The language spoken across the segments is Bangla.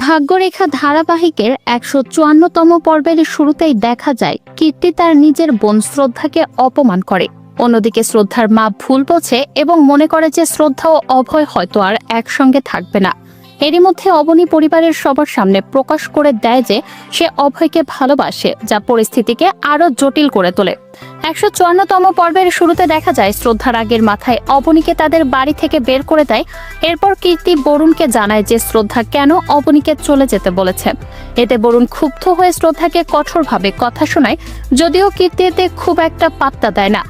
ভাগ্যরেখা ধারাবাহিকের ১৫৪তম পর্বের শুরুতেই দেখা যায় কীর্তি তার নিজের বোন শ্রদ্ধাকে অপমান করে। অন্যদিকে শ্রদ্ধার মা ভুল বোঝে এবং মনে করে যে শ্রদ্ধা ও অভয় হয়তো আর একসঙ্গে থাকবে না। এরই মধ্যে অবনী পরিবারের সবার সামনে প্রকাশ করে দেয় যে সে অভয়কে ভালোবাসে, যা পরিস্থিতিকে আরো জটিল করে তোলে। ১৫৪তম পর্বের শুরুতে দেখা যায় শ্রদ্ধার আগের মাথায় অবনীকে তাদের বাড়ি থেকে বের করে দেয়। এরপর কীর্তি বরুণকে জানায় যে শ্রদ্ধা কেন অবনীকে চলে যেতে বলেছে। এতে বরুণ ক্ষুব্ধ হয়ে শ্রদ্ধাকে কঠোরভাবে কথা শোনায়, যদিও কীর্তি এতে খুব একটা পাত্তা দেয় না।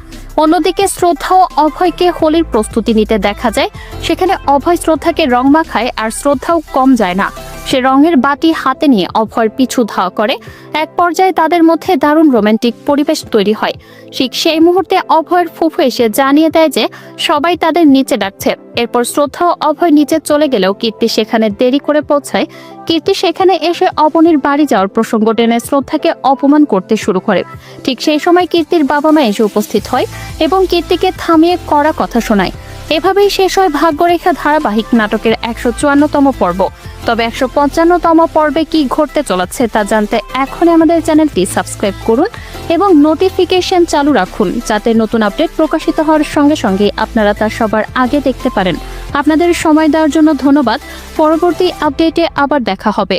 অন্যদিকে শ্রদ্ধা ও অভয়কে হোলির প্রস্তুতি নিতে দেখা যায়। সেখানে অভয় শ্রদ্ধাকে রং মাখায়, আর শ্রদ্ধাও কম যায় না। সে রঙের বাটি হাতে নিয়ে অভয়ের পিছু ধাওয়া করে। এক পর্যায়ে তাদের মধ্যে দারুণ রোমান্টিক পরিবেশ তৈরি হয়। ঠিক সেই মুহূর্তে অভয়ের ফুফু এসে জানিয়ে দেয় যে সবাই তাদের নিচে ডাকছে। এরপর শ্রদ্ধা ও অভয় নিচে চলে গেলেও কীর্তি সেখানে দেরি করে পৌঁছায়। কীর্তি সেখানে এসে অবনীর বাড়ি যাওয়ার প্রসঙ্গ টেনে শ্রদ্ধাকে অপমান করতে শুরু করে। ঠিক সেই সময় কীর্তির বাবা মা এসে উপস্থিত হয় এবং কীর্তিকে থামিয়ে কড়া কথা শোনায়। এভাবেই শেষ হয় ভাগ্যরেখা ধারাবাহিক নাটকের ১৫৪তম পর্ব। তবে ১৫৫তম পর্বে কি ঘটতে চলেছে তা জানতে এখনই আমাদের চ্যানেলটি সাবস্ক্রাইব করুন এবং নোটিফিকেশন চালু রাখুন, যাতে নতুন আপডেট প্রকাশিত হওয়ার সঙ্গে সঙ্গে আপনারা তা সবার আগে দেখতে পারেন। আপনাদের সময় দেওয়ার জন্য ধন্যবাদ। পরবর্তী আপডেটে আবার দেখা হবে।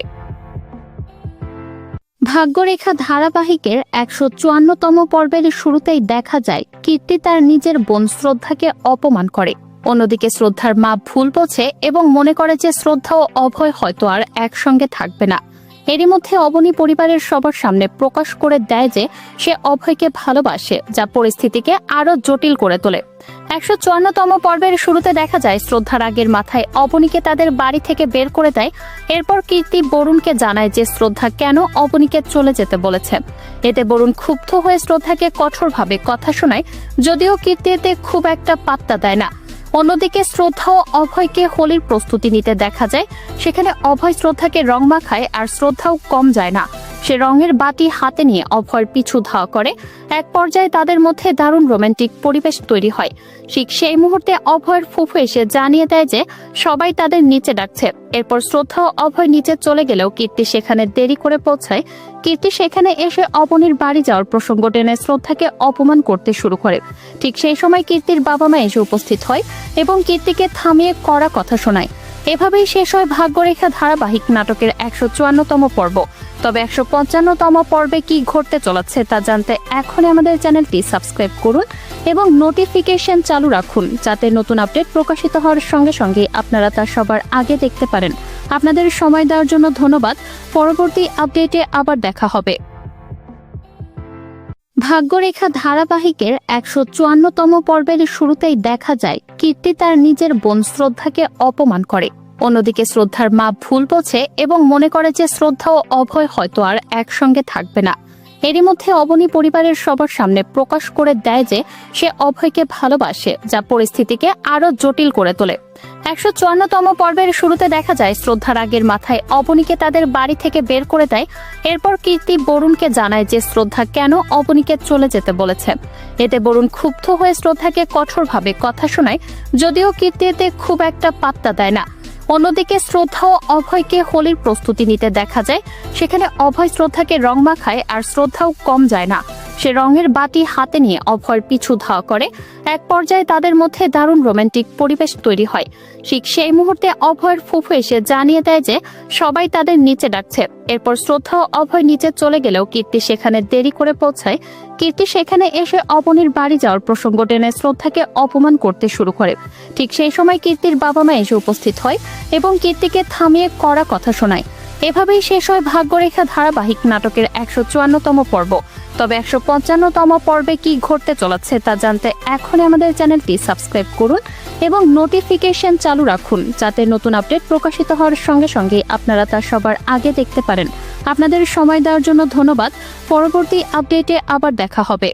ভাগ্যরেখা ধারাবাহিকের ১৫৪তম পর্বের শুরুতেই দেখা যায় কীর্তি তার নিজের বোন শ্রদ্ধাকে অপমান করে। অন্যদিকে শ্রদ্ধার মা ভুল বোঝে এবং মনে করে যে শ্রদ্ধা ও অভয় হয়তো আর একসঙ্গে থাকবে না। এরই মধ্যে অবনী পরিবারের সবার সামনে প্রকাশ করে দেয় যে সে অভয়কে ভালোবাসে, যা পরিস্থিতিকে আরো জটিল করে তোলে। ১৫৪তম পর্বের শুরুতে দেখা যায় শ্রদ্ধার আগের মাথায় অবনীকে তাদের বাড়ি থেকে বের করে দেয়। এরপর কীর্তি বরুণকে জানায় যে শ্রদ্ধা কেন অবনীকে চলে যেতে বলেছে। এতে বরুণ ক্ষুব্ধ হয়ে শ্রদ্ধাকে কঠোরভাবে কথা শোনায়, যদিও কীর্তি এতে খুব একটা পাত্তা দেয় না। অন্যদিকে শ্রদ্ধা ও অভয়কে হোলির প্রস্তুতি নিতে দেখা যায়। সেখানে অভয় শ্রদ্ধাকে রং মাখায়, আর শ্রদ্ধাও কম যায় না। সে রঙের বাটি হাতে নিয়ে অভয়ের পিছু ধাওয়া করে। এক পর্যায়ে তাদের মধ্যে দারুণ রোমান্টিক পরিবেশ তৈরি হয়। ঠিক সেই মুহূর্তে অভয়ের ফুফু এসে জানিয়ে দেয় যে সবাই তাদের নিচে ডাকছে। এরপর শ্রদ্ধা ও অভয় নিচে চলে গেলেও কীর্তি সেখানে দেরি করে পৌঁছায়। কীর্তি সেখানে এসে অবনীর বাড়ি যাওয়ার প্রসঙ্গ টেনে শ্রদ্ধাকে অপমান করতে শুরু করে। ঠিক সেই সময় কীর্তির বাবা মা এসে উপস্থিত হয় এবং কীর্তিকে থামিয়ে কড়া কথা শোনায়। এভাবেই শেষ হয় ভাগ্যরেখা ধারাবাহিক নাটকের ১৫৪তম পর্ব। তবে ১৫৫তম পর্বে কি ঘটতে চলেছে তা জানতে এখনই আমাদের চ্যানেলটি সাবস্ক্রাইব করুন এবং নোটিফিকেশন চালু রাখুন, যাতে নতুন আপডেট প্রকাশিত হওয়ার সঙ্গে সঙ্গে আপনারা তা সবার আগে দেখতে পারেন। আপনাদের সময় দেওয়ার জন্য ধন্যবাদ। পরবর্তী আপডেটে আবার দেখা হবে। ভাগ্যরেখা ধারাবাহিকের ১৫৪তম পর্বের শুরুতেই দেখা যায় কীর্তি তার নিজের বোন শ্রদ্ধাকে অপমান করে। অন্যদিকে শ্রদ্ধার মা ভুল বোঝে এবং মনে করে যে শ্রদ্ধা ও অভয় হয়তো আর একসঙ্গে থাকবে না। এরই মধ্যে অবনী পরিবারের সবার সামনে প্রকাশ করে দেয় যে সে অভয়কে ভালোবাসে, যা পরিস্থিতিকে আরো জটিল করে তোলে। ১৫৪তম পর্বের শুরুতে দেখা যায় শ্রদ্ধার আগের মাথায় অবনীকে তাদের বাড়ি থেকে বের করে দেয়। এরপর কীর্তি বরুণকে জানায় যে শ্রদ্ধা কেন অবনীকে চলে যেতে বলেছে। এতে বরুণ ক্ষুব্ধ হয়ে শ্রদ্ধাকে কঠোরভাবে কথা শোনায়, যদিও কীর্তি এতে খুব একটা পাত্তা দেয় না। অন্যদিকে শ্রদ্ধা ও অভয়কে হোলির প্রস্তুতি নিতে দেখা যায়। সেখানে অভয় শ্রদ্ধাকে রং মাখায়, আর শ্রদ্ধাও কম যায় না। সে রঙের বাটি হাতে নিয়ে অভয়ের পিছু ধাওয়া করে। এক পর্যায়ে তাদের মধ্যে দারুণ রোমান্টিক পরিবেশ তৈরি হয়। ঠিক সেই মুহূর্তে অভয়ের ফুফু এসে জানিয়ে দেয় যে সবাই তাদের নিচে ডাকছে। এরপর শ্রদ্ধা ও অভয় নিচে চলে গেলেও কীর্তি সেখানে দেরি করে পৌঁছায়। কীর্তি সেখানে এসে অবনীর বাড়ি যাওয়ার প্রসঙ্গ টেনে শ্রদ্ধাকে অপমান করতে শুরু করে। ঠিক সেই সময় কীর্তির বাবা মা এসে উপস্থিত হয় এবং কীর্তিকে থামিয়ে কড়া কথা শোনায়। এভাবেই শেষ হয় ভাগ্যরেখা ধারাবাহিক নাটকের ১৫৪তম পর্ব। তবে ১৫৫তম পর্বে কি ঘটতে চলেছে তা জানতে এখনই আমাদের চ্যানেলটি সাবস্ক্রাইব করুন এবং নোটিফিকেশন চালু রাখুন, যাতে নতুন আপডেট প্রকাশিত হওয়ার সঙ্গে সঙ্গে আপনারা তা সবার আগে দেখতে পারেন। আপনাদের সময় দেওয়ার জন্য ধন্যবাদ। পরবর্তী আপডেটে আবার দেখা হবে।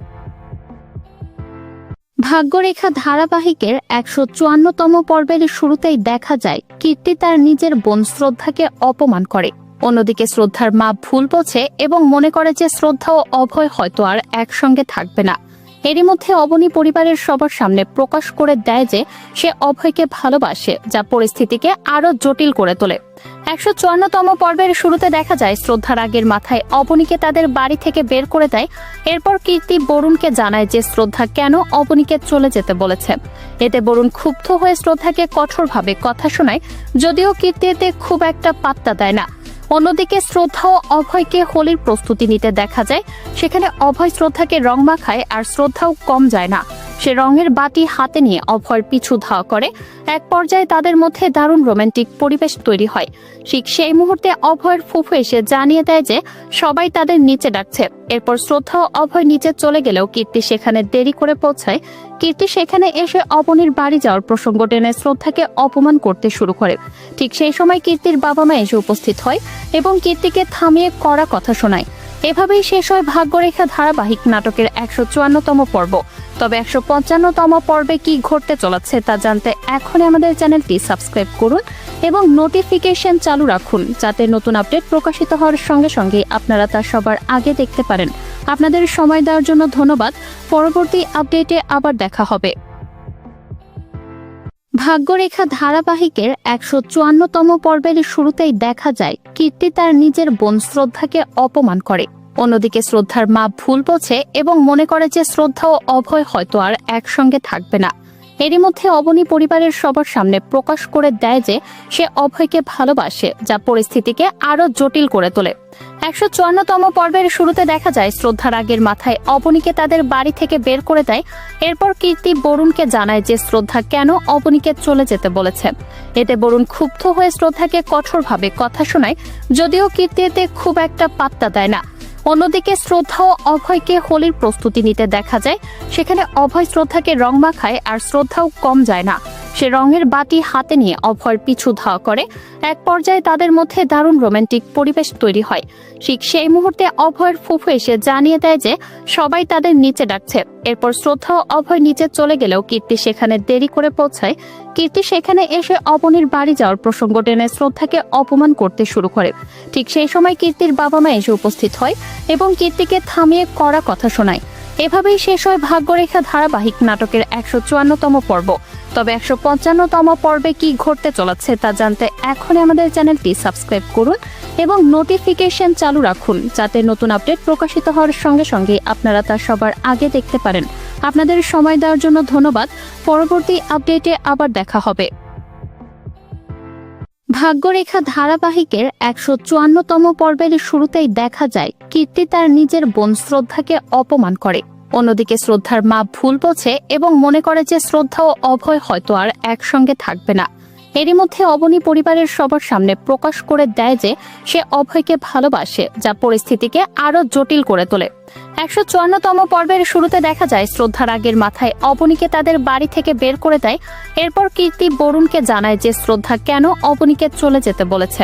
ভাগ্যরেখা ধারাবাহিকের ১৫৪তম পর্বের শুরুতেই দেখা যায় কীর্তি তার নিজের বোন শ্রদ্ধাকে অপমান করে। অন্যদিকে শ্রদ্ধার মা ভুল বোঝে এবং মনে করে যে শ্রদ্ধা ও অভয় হয়তো আর একসঙ্গে থাকবে না। এরই মধ্যে অবনী পরিবারের সবার সামনে প্রকাশ করে দেয় যে সে অভয়কে ভালোবাসে, যা পরিস্থিতিকে আরো জটিল করে তোলে। 154তম পর্বের শুরুতে দেখা যায় শ্রদ্ধা রাগের মাথায় অবনীকে তাদের বাড়ি থেকে বের করে দেয়। এরপর কীর্তি বরুণকে জানায় যে শ্রদ্ধা কেন অবনীকে চলে যেতে বলেছে। এতে বরুণ ক্ষুব্ধ হয়ে শ্রদ্ধাকে কঠোরভাবে কথা শোনায়, যদিও কীর্তি এতে খুব একটা পাত্তা দেয় না। অন্যদিকে শ্রদ্ধা ও অভয়কে হোলির প্রস্তুতি নিতে দেখা যায়। সেখানে অভয় শ্রদ্ধাকে রং মাখায়, আর শ্রদ্ধাও কম যায় না। সে রঙের বাটি হাতে নিয়ে অভয়ের পিছু ধাওয়া করে। এক পর্যায়ে তাদের মধ্যে দারুণ রোমান্টিক পরিবেশ তৈরি হয়। ঠিক সেই মুহূর্তে অভয়ের ফুফু এসে জানিয়ে দেয় যে সবাই তাদের নিচে ডাকছে। এরপর শ্রদ্ধা ও অভয় নিচে চলে গেলেও কীর্তি সেখানে দেরি করে পৌঁছায়। কীর্তি সেখানে এসে অবনীর বাড়ি যাওয়ার প্রসঙ্গ টেনে শ্রদ্ধাকে অপমান করতে শুরু করে। ঠিক সেই সময় কীর্তির বাবা মা এসে উপস্থিত হয় এবং কীর্তিকে থামিয়ে কড়া কথা শোনায়। এভাবেই শেষ হয় ভাগ্যরেখা ধারাবাহিক নাটকের 154তম পর্ব। তবে 155তম পর্বে কি ঘটতে চলেছে তা জানতে এখনই আমাদের চ্যানেলটি সাবস্ক্রাইব করুন এবং নোটিফিকেশন চালু রাখুন, যাতে নতুন আপডেট প্রকাশিত হওয়ার সঙ্গে সঙ্গে আপনারা তা সবার আগে দেখতে পারেন। আপনাদের সময় দেওয়ার জন্য ধন্যবাদ। পরবর্তী আপডেটে আবার দেখা হবে। ভাগ্যরেখা ধারাবাহিকের 154তম পর্বের শুরুতেই দেখা যায় কীর্তি তার নিজের বোন শ্রদ্ধাকে অপমান করে। অন্যদিকে শ্রদ্ধার মা ভুল বোঝে এবং মনে করে যে শ্রদ্ধা ও অভয় হয়তো আর একসঙ্গে থাকবে না। এরই মধ্যে অবনী পরিবারের সবার সামনে প্রকাশ করে দেয় যে সে অভয়কে ভালোবাসে, যা পরিস্থিতিকে আরো জটিল করে তোলে। 154তম পর্বের শুরুতে দেখা যায় শ্রদ্ধা রাগের মাথায় অবনীকে তাদের বাড়ি থেকে বের করে দেয়। এরপর কীর্তি বরুণকে জানায় যে শ্রদ্ধা কেন অবনীকে চলে যেতে বলেছে। এতে বরুণ ক্ষুব্ধ হয়ে শ্রদ্ধাকে কঠোরভাবে কথা শোনায়, যদিও কীর্তি এতে খুব একটা পাত্তা দেয় না। অন্যদিকে শ্রদ্ধা ও অভয়কে হোলির প্রস্তুতি নিতে দেখা যায়। সেখানে অভয় শ্রদ্ধাকে রং মাখায়, আর শ্রদ্ধাও কম যায় না। সে রঙের বাটি হাতে নিয়ে অভয়ের পিছু ধাওয়া করে। এক পর্যায়ে তাদের মধ্যে দারুণ রোমান্টিক পরিবেশ তৈরি হয়। ঠিক সেই মুহূর্তে অভয়ের ফুফু এসে জানিয়ে দেয় যে সবাই তাদের নিচে ডাকছে। এরপর শ্রদ্ধা ও অভয় নিচে চলে গেলেও কীর্তি সেখানে দেরি করে পৌঁছায়। কীর্তি সেখানে এসে অবনীর বাড়ি যাওয়ার প্রসঙ্গ টেনে শ্রদ্ধাকে অপমান করতে শুরু করে। ঠিক সেই সময় কীর্তির বাবা মা এসে উপস্থিত হয় এবং কীর্তিকে থামিয়ে কড়া কথা শোনায়। এভাবেই শেষ হয় ভাগ্যরেখা ধারাবাহিক নাটকের 154তম পর্ব। তবে 155তম পর্বে কি ঘটতে চলেছে তা জানতে এখনই আমাদের চ্যানেলটি সাবস্ক্রাইব করুন এবং নোটিফিকেশন চালু রাখুন, যাতে নতুন আপডেট প্রকাশিত হওয়ার সঙ্গে সঙ্গে আপনারা তা সবার আগে দেখতে পারেন। আপনাদের সময় দেওয়ার জন্য ধন্যবাদ। পরবর্তী আপডেটে আবার দেখা হবে। ভাগ্যরেখা ধারাবাহিকের 154তম পর্বের শুরুতেই দেখা যায় কীর্তি তার নিজের বোন শ্রদ্ধাকে অপমান করে। অন্যদিকে শ্রদ্ধার মা ভুল বোঝে এবং মনে করে যে শ্রদ্ধা ও অভয় হয়তো আর একসঙ্গে থাকবে না। এরই মধ্যে অবনী পরিবারের সবার সামনে প্রকাশ করে দেয় যে সে অভয়কে ভালোবাসে, যা পরিস্থিতিকে আরো জটিল করে তোলে। 154তম পর্বের শুরুতে দেখা যায় শ্রদ্ধা রাগের মাথায় অবনীকে তাদের বাড়ি থেকে বের করে দেয়। এরপর কীর্তি বরুণকে জানায় যে শ্রদ্ধা কেন অবনীকে চলে যেতে বলেছে।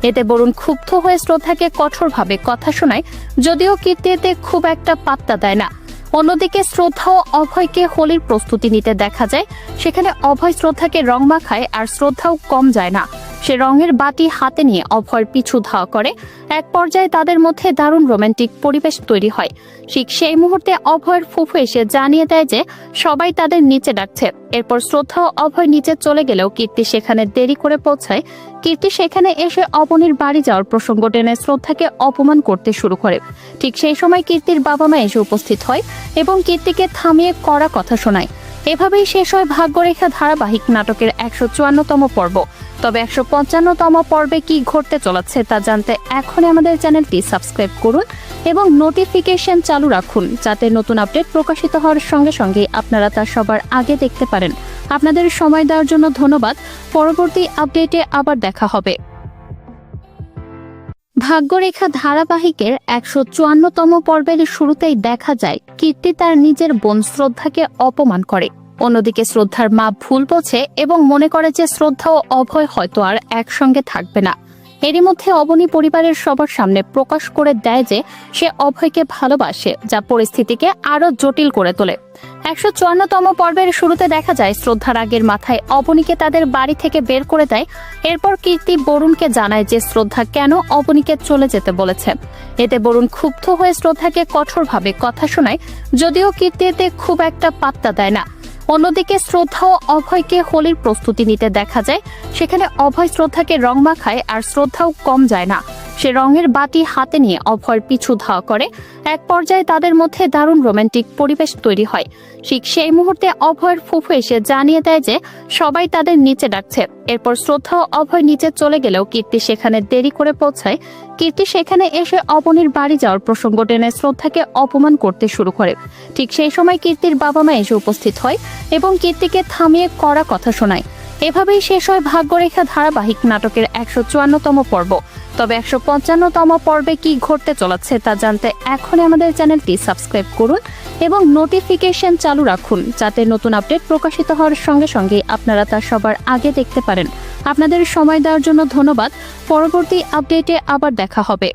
এতে বরুণ ক্ষুব্ধ হয়ে শ্রদ্ধাকে কঠোরভাবে কথা শোনায়, যদিও কীর্তি এতে খুব একটা পাত্তা দেয় না। অন্যদিকে শ্রদ্ধা ও অভয়কে হোলির প্রস্তুতি নিতে দেখা যায়। সেখানে অভয় শ্রদ্ধাকে রং মাখায়, আর শ্রদ্ধাও কম যায় না। সে রঙের বাটি হাতে নিয়ে অভয়ের পিছু ধাওয়া করে। এক পর্যায়ে তাদের মধ্যে দারুণ রোমান্টিক পরিবেশ তৈরি হয়। ঠিক সেই মুহূর্তে অভয়ের ফুফু এসে জানিয়ে দেয় যে সবাই তাদের নিচে ডাকছে। এরপর শ্রদ্ধা ও অভয় নিচে চলে গেলেও কীর্তি সেখানে দেরি করে পৌঁছায়। কীর্তি সেখানে এসে অবনীর বাড়ি যাওয়ার প্রসঙ্গ টেনে শ্রদ্ধাকে অপমান করতে শুরু করে। ঠিক সেই সময় কীর্তির বাবা মা এসে উপস্থিত হয় এবং কীর্তিকে থামিয়ে কড়া কথা শোনায়। এভাবেই শেষ হয় ভাগ্যরেখা ধারাবাহিক নাটকের 154তম পর্ব। তবে 155তম পর্বে কি ঘটতে চলেছে তা জানতে এখনই আমাদের চ্যানেলটি সাবস্ক্রাইব করুন এবং নোটিফিকেশন চালু রাখুন, যাতে নতুন আপডেট প্রকাশিত হওয়ার সঙ্গে সঙ্গে আপনারা তা সবার আগে দেখতে পারেন। আপনাদের সময় দেওয়ার জন্য ধন্যবাদ। পরবর্তী আপডেটে আবার দেখা হবে। ভাগ্যরেখা ধারাবাহিকের 154তম পর্বের শুরুতেই দেখা যায় কীর্তি তার নিজের বোন শ্রদ্ধাকে অপমান করে। অন্যদিকে শ্রদ্ধার মা ভুল বোঝে এবং মনে করে যে শ্রদ্ধা ও অভয় হয়তো আর একসঙ্গে থাকবে না। এরই মধ্যে অবনী পরিবারের সবার সামনে প্রকাশ করে দেয় যে সে অভয়কে ভালোবাসে, যা পরিস্থিতিকে আরো জটিল করে তোলে। 154তম পর্বের শুরুতে দেখা যায় শ্রদ্ধা রাগের মাথায় অবনীকে তাদের বাড়ি থেকে বের করে দেয়। এরপর কীর্তি বরুণকে জানায় যে শ্রদ্ধা কেন অবনীকে চলে যেতে বলেছে। এতে বরুণ ক্ষুব্ধ হয়ে শ্রদ্ধাকে কঠোরভাবে কথা শোনায়, যদিও কীর্তি এতে খুব একটা পাত্তা দেয় না। অন্যদিকে শ্রদ্ধা ও অভয়কে হোলির প্রস্তুতি নিতে দেখা যায়। সেখানে অভয় শ্রদ্ধাকে রং মাখায়, আর শ্রদ্ধাও কম যায় না। সে রঙের বাটি হাতে নিয়ে অভয়ের পিছু ধাওয়া করে। এক পর্যায়ে তাদের মধ্যে দারুণ রোমান্টিক পরিবেশ তৈরি হয়। ঠিক সেই মুহূর্তে অভয়ের ফুফু এসে জানিয়ে দেয় যে সবাই তাদের নিচে ডাকছে। এরপর শ্রদ্ধা ও অভয় নিচে চলে গেলেও কীর্তি সেখানে দেরি করে পৌঁছায়। কীর্তি সেখানে এসে অবনীর বাড়ি যাওয়ার প্রসঙ্গ টেনে শ্রদ্ধাকে অপমান করতে শুরু করে। ঠিক সেই সময় কীর্তির বাবা মা এসে উপস্থিত হয় এবং কীর্তিকে থামিয়ে কড়া কথা শোনায়। এভাবেই শেষ হয় ভাগ্যরেখা ধারাবাহিক নাটকের 154তম পর্ব। তবে 155তম পর্বে কি ঘটতে চলেছে তা জানতে এখনই আমাদের চ্যানেলটি সাবস্ক্রাইব করুন এবং নোটিফিকেশন চালু রাখুন, যাতে নতুন আপডেট প্রকাশিত হওয়ার সঙ্গে সঙ্গে আপনারা তা সবার আগে দেখতে পারেন। আপনাদের সময় দেওয়ার জন্য ধন্যবাদ। পরবর্তী আপডেটে আবার দেখা হবে।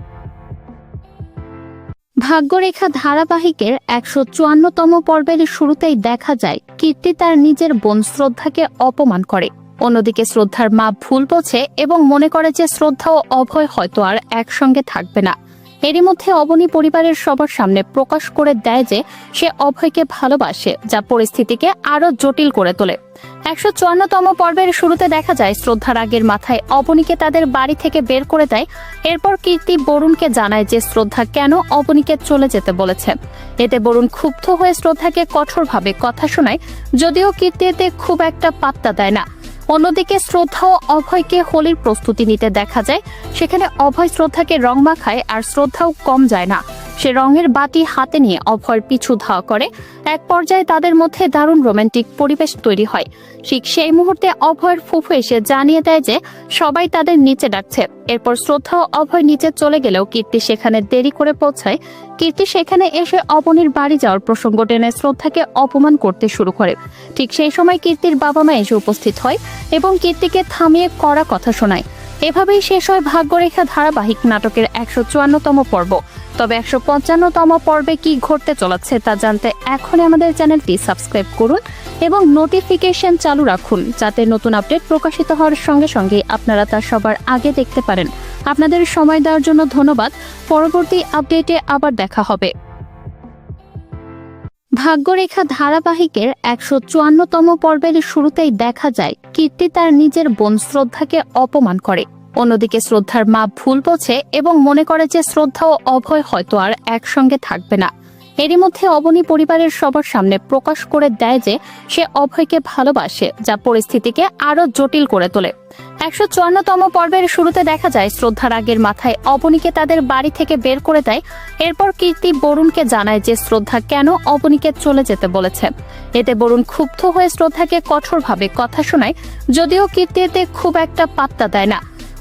ভাগ্যরেখা ধারাবাহিকের 154তম পর্বের শুরুতেই দেখা যায় কীর্তি তার নিজের বোন শ্রদ্ধাকে অপমান করে। অন্যদিকে শ্রদ্ধার মা ভুল বোঝে এবং মনে করে যে শ্রদ্ধা ও অভয় হয়তো আর একসঙ্গে থাকবে না। এরই মধ্যে অবনী পরিবারের সবার সামনে প্রকাশ করে দেয় যে সে অভয়কে ভালোবাসে, যা পরিস্থিতিকে আরো জটিল করে তোলে। 154তম পর্বের শুরুতে দেখা যায় শ্রদ্ধা রাগের মাথায় অবনীকে তাদের বাড়ি থেকে বের করে দেয়। এরপর কীর্তি বরুণকে জানায় যে শ্রদ্ধা কেন অবনীকে চলে যেতে বলেছে। এতে বরুণ ক্ষুব্ধ হয়ে শ্রদ্ধাকে কঠোরভাবে কথা শোনায়, যদিও কীর্তি এতে খুব একটা পাত্তা দেয় না। অন্যদিকে শ্রদ্ধা ও অভয়কে হোলির প্রস্তুতি নিতে দেখা যায়। সেখানে অভয় শ্রদ্ধাকে রং মাখায়, আর শ্রদ্ধাও কম যায় না। সে রঙের বাটি হাতে নিয়ে অভয়ের পিছু ধাওয়া করে। এক পর্যায়ে তাদের মধ্যে দারুণ রোমান্টিক পরিবেশ তৈরি হয়। ঠিক সেই মুহূর্তে অভয়ের ফুফু এসে জানিয়ে দেয় যে সবাই তাদের নিচে ডাকছে। এরপর শ্রদ্ধা ও অভয় নিচে চলে গেলেও কীর্তি সেখানে দেরি করে পৌঁছায়। কীর্তি সেখানে এসে অবনীর বাড়ি যাওয়ার প্রসঙ্গ টেনে শ্রদ্ধাকে অপমান করতে শুরু করে। ঠিক সেই সময় কীর্তির বাবা মা এসে উপস্থিত হয় এবং কীর্তিকে থামিয়ে কড়া কথা শোনায়। এভাবেই শেষ হয় ভাগ্যরেখা ধারাবাহিক নাটকের 154তম পর্ব। তবে 155তম পর্বে কি ঘটতে চলেছে তা জানতে এখনই আমাদের চ্যানেলটি সাবস্ক্রাইব করুন এবং নোটিফিকেশন চালু রাখুন, যাতে নতুন আপডেট প্রকাশিত হওয়ার সঙ্গে সঙ্গে আপনারা তা সবার আগে দেখতে পারেন। আপনাদের সময় দেওয়ার জন্য ধন্যবাদ। পরবর্তী আপডেটে আবার দেখা হবে। ভাগ্যরেখা ধারাবাহিকের 154তম পর্বের শুরুতেই দেখা যায় কীর্তি তার নিজের বোন শ্রদ্ধাকে অপমান করে। অন্যদিকে শ্রদ্ধার মা ভুল বোঝে এবং মনে করে যে শ্রদ্ধা ও অভয় হয়তো আর একসঙ্গে থাকবে না। এরই মধ্যে অবনী পরিবারের সবার সামনে প্রকাশ করে দেয় যে সে অভয়কে ভালোবাসে, যা পরিস্থিতিকে আরো জটিল করে তোলে। 154তম পর্বের শুরুতে দেখা যায় শ্রদ্ধা রাগের মাথায় অবনীকে তাদের বাড়ি থেকে বের করে দেয়। এরপর কীর্তি বরুণকে জানায় যে শ্রদ্ধা কেন অবনীকে চলে যেতে বলেছে। এতে বরুণ ক্ষুব্ধ হয়ে শ্রদ্ধাকে কঠোরভাবে কথা শোনায়, যদিও কীর্তি এতে খুব একটা পাত্তা দেয় না।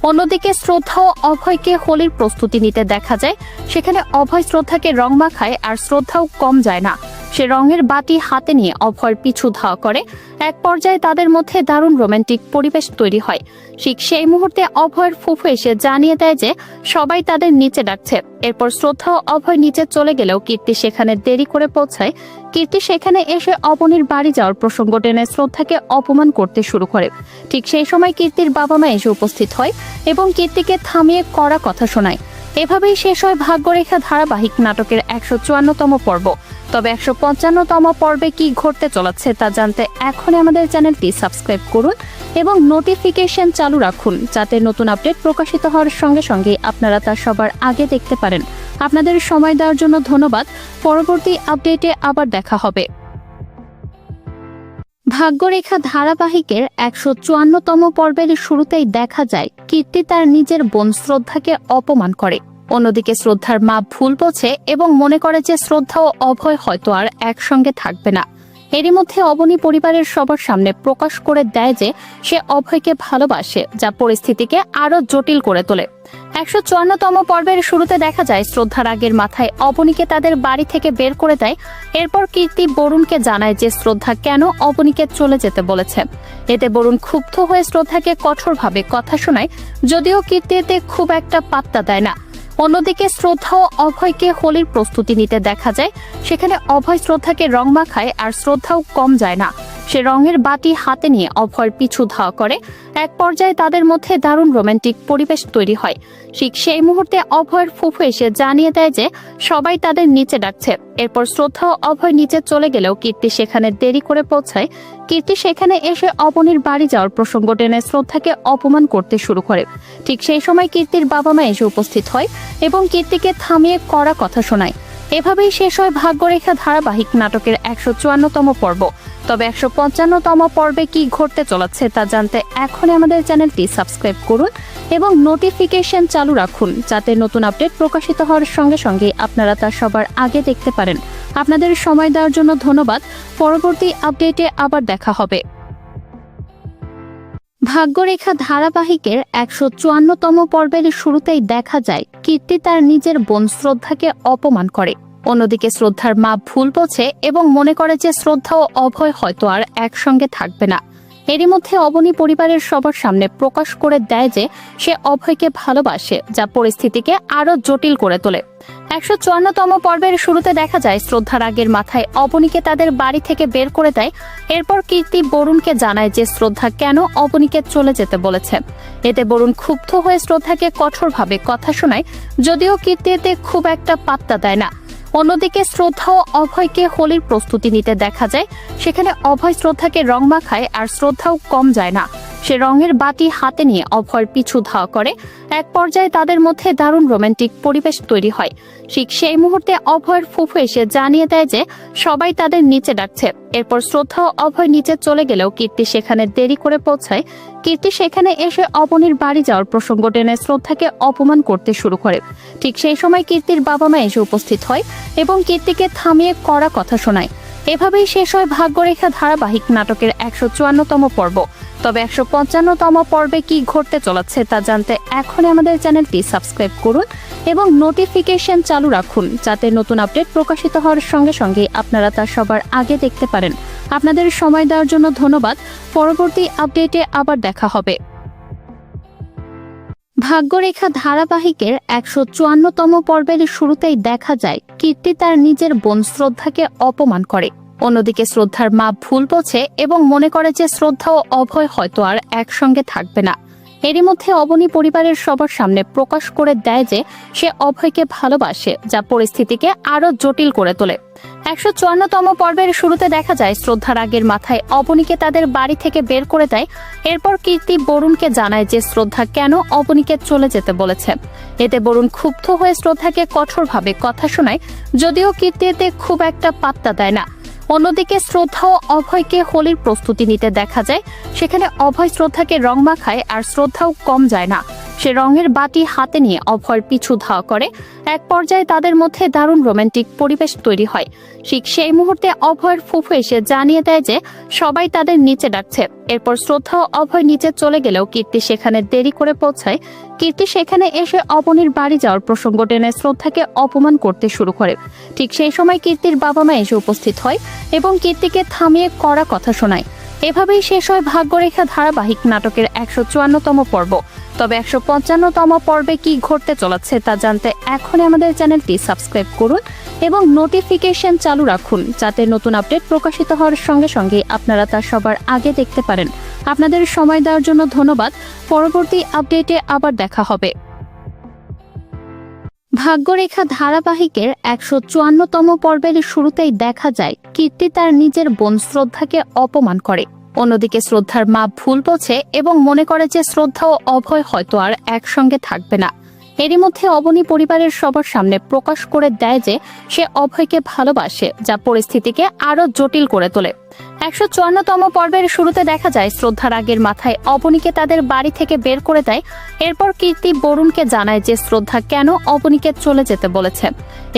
অন্যদিকে শ্রদ্ধা ও অভয়কে হোলির প্রস্তুতি নিতে দেখা যায়। সেখানে অভয় শ্রদ্ধাকে রং মাখায়, আর শ্রদ্ধাও কম যায় না। সে রঙের বাটি হাতে নিয়ে অভয়ের পিছু ধাওয়া করে। এক পর্যায়ে তাদের মধ্যে দারুণ রোমান্টিক পরিবেশ তৈরি হয়। ঠিক সেই মুহূর্তে অভয়ের ফুফু এসে জানিয়ে দেয় যে সবাই তাদের নিচে ডাকছে। এরপর শ্রদ্ধা ও অভয় নিচে চলে গেলেও কীর্তি সেখানে দেরি করে পৌঁছায়। কীর্তি সেখানে এসে অবনীর বাড়ি যাওয়ার প্রসঙ্গ টেনে শ্রদ্ধাকে অপমান করতে শুরু করে। ঠিক সেই সময় কীর্তির বাবা মা এসে উপস্থিত হয় এবং কীর্তিকে থামিয়ে কড়া কথা শোনায়। এভাবেই শেষ হয় ভাগ্যরেখা ধারাবাহিক নাটকের 154তম পর্ব। তবে 155তম পর্বে কি ঘটতে চলেছে তা জানতে এখনই আমাদের চ্যানেলটি সাবস্ক্রাইব করুন এবং নোটিফিকেশন চালু রাখুন, যাতে নতুন আপডেট প্রকাশিত হওয়ার সঙ্গে সঙ্গে আপনারা তা সবার আগে দেখতে পারেন। আপনাদের সময় দেওয়ার জন্য ধন্যবাদ। পরবর্তী আপডেটে আবার দেখা হবে। ভাগ্যরেখা ধারাবাহিকের 154তম পর্বের শুরুতেই দেখা যায় কীর্তি তার নিজের বোন শ্রদ্ধাকে অপমান করে। অন্যদিকে শ্রদ্ধার মা ভুল বোঝে এবং মনে করে যে শ্রদ্ধা ও অভয় হয়তো আর একসঙ্গে থাকবে না। এরই মধ্যে অবনী পরিবারের সবার সামনে প্রকাশ করে দেয় যে সে অভয়কে ভালোবাসে, যা পরিস্থিতিকে আরো জটিল করে তোলে। 154তম পর্বের শুরুতে দেখা যায় শ্রদ্ধা রাগের মাথায় অবনীকে তাদের বাড়ি থেকে বের করে দেয়। এরপর কীর্তি বরুণকে জানায় যে শ্রদ্ধা কেন অবনীকে চলে যেতে বলেছে। এতে বরুণ ক্ষুব্ধ হয়ে শ্রদ্ধাকে কঠোরভাবে কথা শোনায়, যদিও কীর্তি এতে খুব একটা পাত্তা দেয় না। অন্যদিকে শ্রদ্ধা ও অভয়কে হোলির প্রস্তুতি নিতে দেখা যায়। সেখানে অভয় শ্রদ্ধাকে রং মাখায় আর শ্রদ্ধাও কম যায় না। সে রঙের বাটি হাতে নিয়ে অভয়ের পিছু ধাওয়া করে। এক পর্যায়ে তাদের মধ্যে দারুণ রোমান্টিক পরিবেশ তৈরি হয়। ঠিক সেই মুহূর্তে অভয়ের ফুফু এসে জানিয়ে দেয় যে সবাই তাদের নিচে ডাকছে। এরপর শ্রদ্ধা ও অভয় নিচে চলে গেলেও কীর্তি সেখানে দেরি করে পৌঁছায়। কীর্তি সেখানে এসে অবনীর বাড়ি যাওয়ার প্রসঙ্গ টেনে শ্রদ্ধাকে অপমান করতে শুরু করে। ঠিক সেই সময় কীর্তির বাবা মা এসে উপস্থিত হয় এবং কীর্তিকে থামিয়ে কড়া কথা শোনায়। এভাবেই শেষ হয় ভাগ্যরেখা ধারাবাহিক নাটকের ১৫৪তম পর্ব। তবে ১৫৫তম পর্বে কি ঘটতে চলেছে তা জানতে এখনই আমাদের চ্যানেলটি সাবস্ক্রাইব করুন এবং নোটিফিকেশন চালু রাখুন, যাতে নতুন আপডেট প্রকাশিত হওয়ার সঙ্গে সঙ্গে আপনারা তা সবার আগে দেখতে পারেন। আপনাদের সময় দেওয়ার জন্য ধন্যবাদ। পরবর্তী আপডেটে আবার দেখা হবে। ভাগ্যরেখা ধারাবাহিকের ১৫৪তম পর্বের শুরুতেই দেখা যায় কীর্তি তার নিজের বোন শ্রদ্ধাকে অপমান করে। অন্যদিকে শ্রদ্ধার মা ভুল বোঝে এবং মনে করে যে শ্রদ্ধা ও অভয় হয়তো আর একসঙ্গে থাকবে না। এরই মধ্যে অবনী পরিবারের সবার সামনে প্রকাশ করে দেয় যে সে অভয়কে ভালোবাসে, যা পরিস্থিতিকে আরো জটিল করে তোলে। ১৫৪তম পর্বের শুরুতে দেখা যায় শ্রদ্ধার আগের মাথায় অবনীকে তাদের বাড়ি থেকে বের করে দেয়। এরপর কীর্তি বরুণকে জানায় যে শ্রদ্ধা কেন অবনীকে চলে যেতে বলেছে। এতে বরুণ ক্ষুব্ধ হয়ে শ্রদ্ধাকে কঠোরভাবে কথা শোনায়, যদিও কীর্তি এতে খুব একটা পাত্তা দেয় না। অন্যদিকে শ্রদ্ধা ও অভয়কে হোলির প্রস্তুতি নিতে দেখা যায়। সেখানে অভয় শ্রদ্ধাকে রং মাখায় আর শ্রদ্ধাও কম যায় না। সে রঙের বাটি হাতে নিয়ে অভয়ের পিছু ধাওয়া করে। এক পর্যায়ে তাদের মধ্যে দারুণ রোমান্টিক পরিবেশ তৈরি হয়। ঠিক সেই মুহূর্তে অভয়ের ফুফু এসে জানিয়ে দেয় যে সবাই তাদের নিচে ডাকছে। এরপর শ্রদ্ধা ও অভয় নিচে চলে গেলেও কীর্তি সেখানে দেরি করে পৌঁছায়। কীর্তি সেখানে এসে অবনীর বাড়ি যাওয়ার প্রসঙ্গ টেনে শ্রদ্ধাকে অপমান করতে শুরু করে। ঠিক সেই সময় কীর্তির বাবা মা এসে উপস্থিত হয় এবং কীর্তিকে থামিয়ে কড়া কথা শোনায়। এভাবেই শেষ হয় ভাগ্যরেখা ধারাবাহিক নাটকের ১৫৪তম পর্ব। তবে ১৫৫তম পর্বে কি ঘটতে চলেছে তা জানতে এখনই আমাদের চ্যানেলটি সাবস্ক্রাইব করুন এবং নোটিফিকেশন চালু রাখুন, যাতে নতুন আপডেট প্রকাশিত হওয়ার সঙ্গে সঙ্গে আপনারা তা সবার আগে দেখতে পারেন। আপনাদের সময় দেওয়ার জন্য ধন্যবাদ। পরবর্তী আপডেটে আবার দেখা হবে। ভাগ্যরেখা ধারাবাহিকের ১৫৪তম পর্বের শুরুতেই দেখা যায় কীর্তি তার নিজের বোন শ্রদ্ধাকে অপমান করে। অন্যদিকে শ্রদ্ধার মা ভুল বোঝে এবং মনে করে যে শ্রদ্ধা ও অভয় হয়তো আর একসঙ্গে থাকবে না। এরই মধ্যে অবনী পরিবারের সবার সামনে প্রকাশ করে দেয় যে সে অভয়কে ভালোবাসে, যা পরিস্থিতিকে আরো জটিল করে তোলে। ১৫৪তম পর্বের শুরুতে দেখা যায় শ্রদ্ধার আগের মাথায় অবনীকে তাদের বাড়ি থেকে বের করে দেয়। এরপর কীর্তি বরুণকে জানায় যে শ্রদ্ধা কেন অবনীকে চলে যেতে বলেছে। এতে বরুণ ক্ষুব্ধ হয়ে শ্রদ্ধাকে কঠোরভাবে কথা শোনায়, যদিও কীর্তি এতে খুব একটা পাত্তা দেয় না। অন্যদিকে শ্রদ্ধা ও অভয়কে হোলির প্রস্তুতি নিতে দেখা যায়। সেখানে অভয় শ্রদ্ধাকে রং মাখায় আর শ্রদ্ধাও কম যায় না। সে রঙের বাটি হাতে নিয়ে অভয়ের পিছু ধাওয়া করে। এক পর্যায়ে তাদের মধ্যে দারুণ রোমান্টিক পরিবেশ তৈরি হয়। ঠিক সেই মুহূর্তে অভয়ের ফুফু এসে জানিয়ে দেয় যে সবাই তাদের নিচে ডাকছে। এরপর শ্রদ্ধা ও অভয় নিচে চলে গেলেও কীর্তি সেখানে দেরি করে পৌঁছায়। কীর্তি সেখানে এসে অবনীর বাড়ি যাওয়ার প্রসঙ্গ টেনে শ্রদ্ধাকে অপমান করতে শুরু করে। ঠিক সেই সময় কীর্তির বাবা মা এসে উপস্থিত হয় এবং কীর্তিকে থামিয়ে কড়া কথা শোনায়। এভাবেই শেষ হয় ভাগ্যরেখা ধারাবাহিক নাটকের ১৫৪তম পর্ব। তবে ১৫৫তম পর্বে কি ঘটতে চলেছে তা জানতে এখনই আমাদের চ্যানেলটি সাবস্ক্রাইব করুন এবং নোটিফিকেশন চালু রাখুন, যাতে নতুন আপডেট প্রকাশিত হওয়ার সঙ্গে সঙ্গে আপনারা তা সবার আগে দেখতে পারেন। আপনাদের সময় দেওয়ার জন্য ধন্যবাদ। পরবর্তী আপডেটে আবার দেখা হবে। ভাগ্যরেখা ধারাবাহিকের ১৫৪তম পর্বের শুরুতেই দেখা যায় কীর্তি তার নিজের বোন শ্রদ্ধাকে অপমান করে। অন্যদিকে শ্রদ্ধার মা ভুল বোঝে এবং মনে করে যে শ্রদ্ধা ও অভয় হয়তো আর একসঙ্গে থাকবে না। এরই মধ্যে অবনী পরিবারের সবার সামনে প্রকাশ করে দেয় যে সে অভয়কে ভালোবাসে, যা পরিস্থিতিকে আরো জটিল করে তোলে। ১৫৪তম পর্বের শুরুতে দেখা যায় শ্রদ্ধার আগের মাথায় অবনীকে তাদের বাড়ি থেকে বের করে দেয়। এরপর কীর্তি বরুণকে জানায় যে শ্রদ্ধা কেন অবনীকে চলে যেতে বলেছে।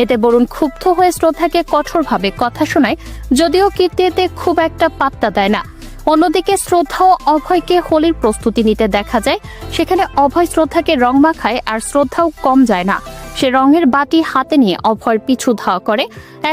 এতে বরুণ ক্ষুব্ধ হয়ে শ্রদ্ধাকে কঠোরভাবে কথা শোনায়, যদিও কীর্তি এতে খুব একটা পাত্তা দেয় না। অন্যদিকে শ্রদ্ধা ও অভয়কে হোলির প্রস্তুতি নিতে দেখা যায়। সেখানে অভয় শ্রদ্ধাকে রং মাখায় আর শ্রদ্ধাও কম যায় না। সে রঙের বাটি হাতে নিয়ে অভয়ের পিছু ধাওয়া করে।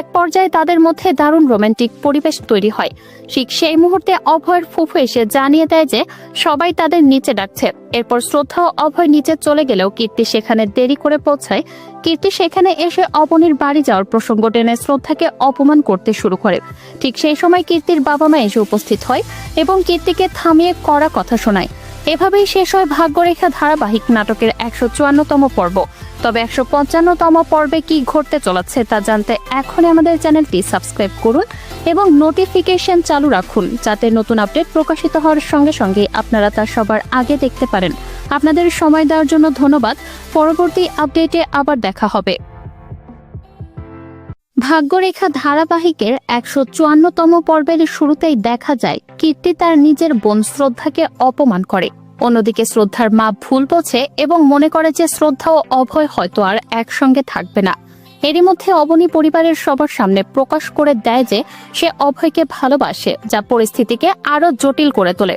এক পর্যায়ে তাদের মধ্যে দারুণ রোমান্টিক পরিবেশ তৈরি হয়। ঠিক সেই মুহূর্তে অভয়ের ফুফু এসে জানিয়ে দেয় যে সবাই তাদের নিচে ডাকছে। এরপর শ্রদ্ধা ও অভয় নিচে চলে গেলেও কীর্তি সেখানে দেরি করে পৌঁছায়। কীর্তি সেখানে এসে অবনীর বাড়ি যাওয়ার প্রসঙ্গ টেনে শ্রদ্ধাকে অপমান করতে শুরু করে। ঠিক সেই সময় কীর্তির বাবা মা এসে উপস্থিত হয় এবং কীর্তিকে থামিয়ে কড়া কথা শোনায়। এভাবেই শেষ হয় ভাগ্যরেখা ধারাবাহিক নাটকের ১৫৪তম পর্ব। তবে ১৫৫তম পর্বে কি ঘটতে চলেছে তা জানতে এখনই আমাদের চ্যানেলটি সাবস্ক্রাইব করুন এবং নোটিফিকেশন চালু রাখুন, যাতে নতুন আপডেট প্রকাশিত হওয়ার সঙ্গে সঙ্গে আপনারা তা সবার আগে দেখতে পারেন। আপনাদের সময় দেওয়ার জন্য ধন্যবাদ। পরবর্তী আপডেটে আবার দেখা হবে। ভাগ্যরেখা ধারাবাহিকের ১৫৪তম পর্বের শুরুতেই দেখা যায় কীর্তি তার নিজের বোন শ্রদ্ধাকে অপমান করে। অন্যদিকে শ্রদ্ধার মা ভুল বোঝে এবং মনে করে যে শ্রদ্ধা ও অভয় হয়তো আর একসঙ্গে থাকবে না। এরই মধ্যে অবনী পরিবারের সবার সামনে প্রকাশ করে দেয় যে সে অভয়কে ভালোবাসে, যা পরিস্থিতিকে আরো জটিল করে তোলে।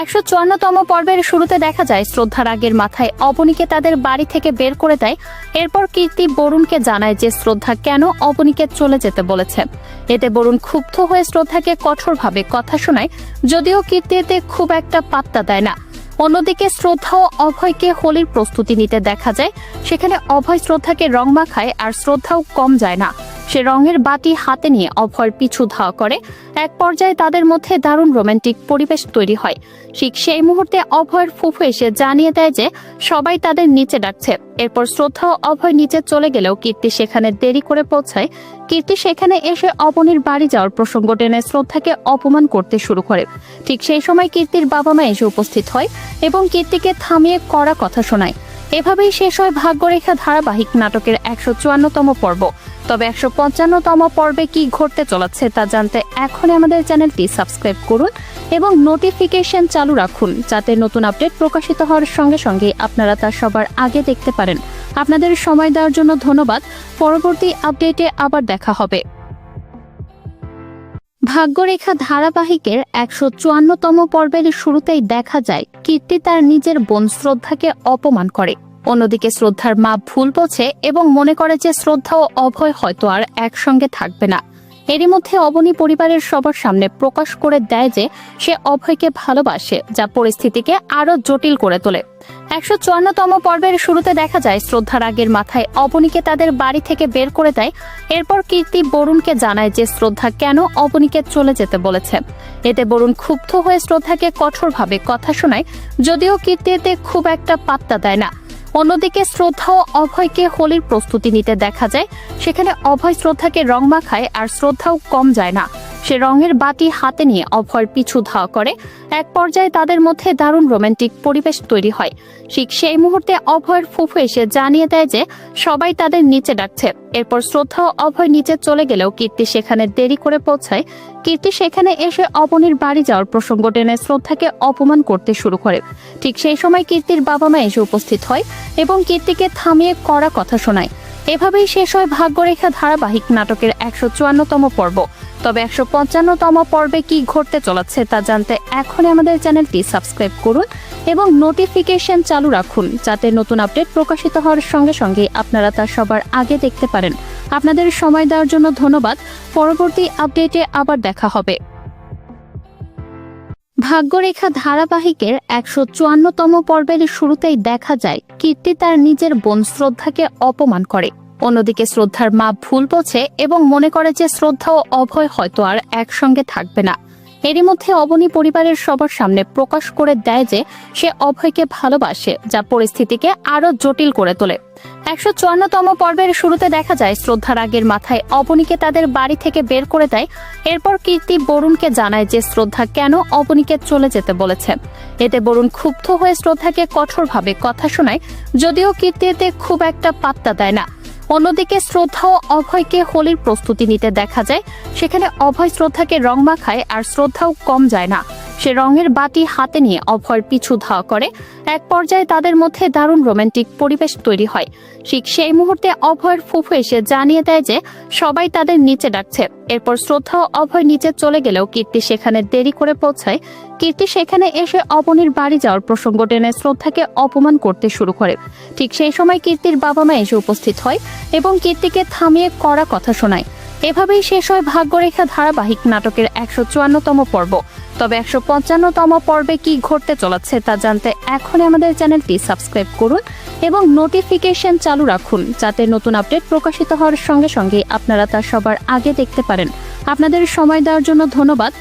১৫৪তম পর্বের শুরুতে দেখা যায় শ্রদ্ধার আগের মাথায় অবনীকে তাদের বাড়ি থেকে বের করে দেয়। এরপর কীর্তি বরুণকে জানায় যে শ্রদ্ধা কেন অবনীকে চলে যেতে বলেছে। এতে বরুণ ক্ষুব্ধ হয়ে শ্রদ্ধাকে কঠোরভাবে কথা শোনায়, যদিও কীর্তি এতে খুব একটা পাত্তা দেয় না। অন্যদিকে শ্রদ্ধা ও অভয়কে হোলির প্রস্তুতি নিতে দেখা যায়। সেখানে অভয় শ্রদ্ধাকে রং মাখায় আর শ্রদ্ধাও কম যায় না। সে রঙের বাটি হাতে নিয়ে অভয়ের পিছু ধাওয়া করে। এক পর্যায়ে তাদের মধ্যে দারুণ রোমান্টিক পরিবেশ তৈরি হয়। ঠিক সেই মুহূর্তে অভয়ের ফুফু এসে জানিয়ে দেয় যে সবাই তাদের নিচে ডাকছে। এরপর শ্রদ্ধা ও অভয় নিচে চলে গেলেও কীর্তি সেখানে দেরি করে পৌঁছায়। কীর্তি সেখানে এসে অবনীর বাড়ি যাওয়ার প্রসঙ্গ টেনে শ্রদ্ধাকে অপমান করতে শুরু করে। ঠিক সেই সময় কীর্তির বাবা মা এসে উপস্থিত হয় এবং কীর্তিকে থামিয়ে কড়া কথা শোনায়। এভাবেই শেষ হয় ভাগ্যরেখা ধারাবাহিক নাটকের ১৫৪তম পর্ব। তবে ১৫৫তম পর্বে কি ঘটতে চলেছে তা জানতে এখনই আমাদের চ্যানেলটি সাবস্ক্রাইব করুন এবং নোটিফিকেশন চালু রাখুন, যাতে নতুন আপডেট প্রকাশিত হওয়ার সঙ্গে সঙ্গে আপনারা তা সবার আগে দেখতে পারেন। আপনাদের সময় দেওয়ার জন্য ধন্যবাদ। পরবর্তী আপডেটে আবার দেখা হবে। ভাগ্যরেখা ধারাবাহিকের ১৫৪তম পর্বের শুরুতেই দেখা যায় কীর্তি তার নিজের বোন শ্রদ্ধাকে অপমান করে। অন্যদিকে শ্রদ্ধার মা ভুল বোঝে এবং মনে করে যে শ্রদ্ধা ও অভয় হয়তো আর একসঙ্গে থাকবে না। এরই মধ্যে অবনী পরিবারের সবার সামনে প্রকাশ করে দেয় যে সে অভয়কে ভালোবাসে, যা পরিস্থিতিকে আরো জটিল করে তোলে। ১৫৪তম পর্বের শুরুতে দেখা যায় শ্রদ্ধার আগের মাথায় অবনীকে তাদের বাড়ি থেকে বের করে দেয়। এরপর কীর্তি বরুণকে জানায় যে শ্রদ্ধা কেন অবনীকে চলে যেতে বলেছে। এতে বরুণ ক্ষুব্ধ হয়ে শ্রদ্ধাকে কঠোরভাবে কথা শোনায়, যদিও কীর্তি এতে খুব একটা পাত্তা দেয় না। অন্যদিকে শ্রদ্ধা ও অভয়কে হোলির প্রস্তুতি নিতে দেখা যায়। সেখানে অভয় শ্রদ্ধাকে রং মাখায় আর শ্রদ্ধাও কম যায় না। সে রঙের বাটি হাতে নিয়ে অভয়ের পিছু ধাওয়া করে। এক পর্যায়ে তাদের মধ্যে দারুণ রোমান্টিক পরিবেশ তৈরি হয়। ঠিক সেই মুহূর্তে অভয়ের ফুফু এসে জানিয়ে দেয় যে সবাই তাদের নিচে ডাকছে। এরপর শ্রদ্ধা ও অভয় নিচে চলে গেলেও কীর্তি সেখানে দেরি করে পৌঁছায়। কীর্তি সেখানে এসে অবনীর বাড়ি যাওয়ার প্রসঙ্গ টেনে শ্রদ্ধাকে অপমান করতে শুরু করে। ঠিক সেই সময় কীর্তির বাবা মা এসে উপস্থিত হয় এবং কীর্তিকে থামিয়ে কড়া কথা শোনায়। এভাবেই শেষ হয় ভাগ্যরেখা ধারাবাহিক নাটকের ১৫৪তম পর্ব। তবে ১৫৫তম পর্বে কি ঘটতে চলেছে তা জানতে এখনই আমাদের চ্যানেলটি সাবস্ক্রাইব করুন এবং নোটিফিকেশন চালু রাখুন, যাতে নতুন আপডেট প্রকাশিত হওয়ার সঙ্গে সঙ্গে আপনারা তা সবার আগে দেখতে পারেন। আপনাদের সময় দেওয়ার জন্য ধন্যবাদ। পরবর্তী আপডেটে আবার দেখা হবে। ভাগ্যরেখা ধারাবাহিকের ১৫৪তম পর্বের শুরুতেই দেখা যায় কীর্তি তার নিজের বোন শ্রদ্ধাকে অপমান করে। অন্যদিকে শ্রদ্ধার মা ভুল বোঝে এবং মনে করে যে শ্রদ্ধা ও অভয় হয়তো আর একসঙ্গে থাকবে না। এরই মধ্যে অবনী পরিবারের সবার সামনে প্রকাশ করে দেয় যে সে অভয়কে ভালোবাসে, যা পরিস্থিতিকে আরো জটিল করে তোলে। ১৫৪তম পর্বের শুরুতে দেখা যায় শ্রদ্ধার আগের মাথায় অবনীকে তাদের বাড়ি থেকে বের করে দেয়। এরপর কীর্তি বরুণকে জানায় যে শ্রদ্ধা কেন অবনীকে চলে যেতে বলেছে। এতে বরুণ ক্ষুব্ধ হয়ে শ্রদ্ধাকে কঠোরভাবে কথা শোনায়, যদিও কীর্তি এতে খুব একটা পাত্তা দেয় না। অন্যদিকে শ্রদ্ধা ও অভয়কে হোলির প্রস্তুতি নিতে দেখা যায়। সেখানে অভয় শ্রদ্ধাকে রং মাখায় আর শ্রদ্ধাও কম যায় না। সে রঙের বাটি হাতে নিয়ে অভয়ের পিছু ধাওয়া করে। এক পর্যায়ে তাদের মধ্যে দারুণ রোমান্টিক পরিবেশ তৈরি হয়। ঠিক সেই মুহূর্তে অভয়ের ফুফু এসে জানিয়ে দেয় যে সবাই তাদের নিচে ডাকছে। এরপর শ্রদ্ধা ও অভয় নিচে চলে গেলেও কীর্তি সেখানে দেরি করে পৌঁছায়। কীর্তি সেখানে এসে অবনীর বাড়ি যাওয়ার প্রসঙ্গ টেনে শ্রদ্ধাকে অপমান করতে শুরু করে। ঠিক সেই সময় কীর্তির বাবা মা এসে উপস্থিত হয় এবং কীর্তিকে থামিয়ে কড়া কথা শোনায়। এভাবেই শেষ হয় ভাগ্যরেখা ধারাবাহিক নাটকের ১৫৪তম পর্ব। তবে ১৫৫তম পর্বে কি ঘটতে চলেছে তা জানতে এখনই আমাদের চ্যানেলটি সাবস্ক্রাইব করুন এবং নোটিফিকেশন চালু রাখুন, যাতে নতুন আপডেট প্রকাশিত হওয়ার সঙ্গে সঙ্গে আপনারা তা সবার আগে দেখতে পারেন। আপনাদের সময় দেওয়ার জন্য ধন্যবাদ।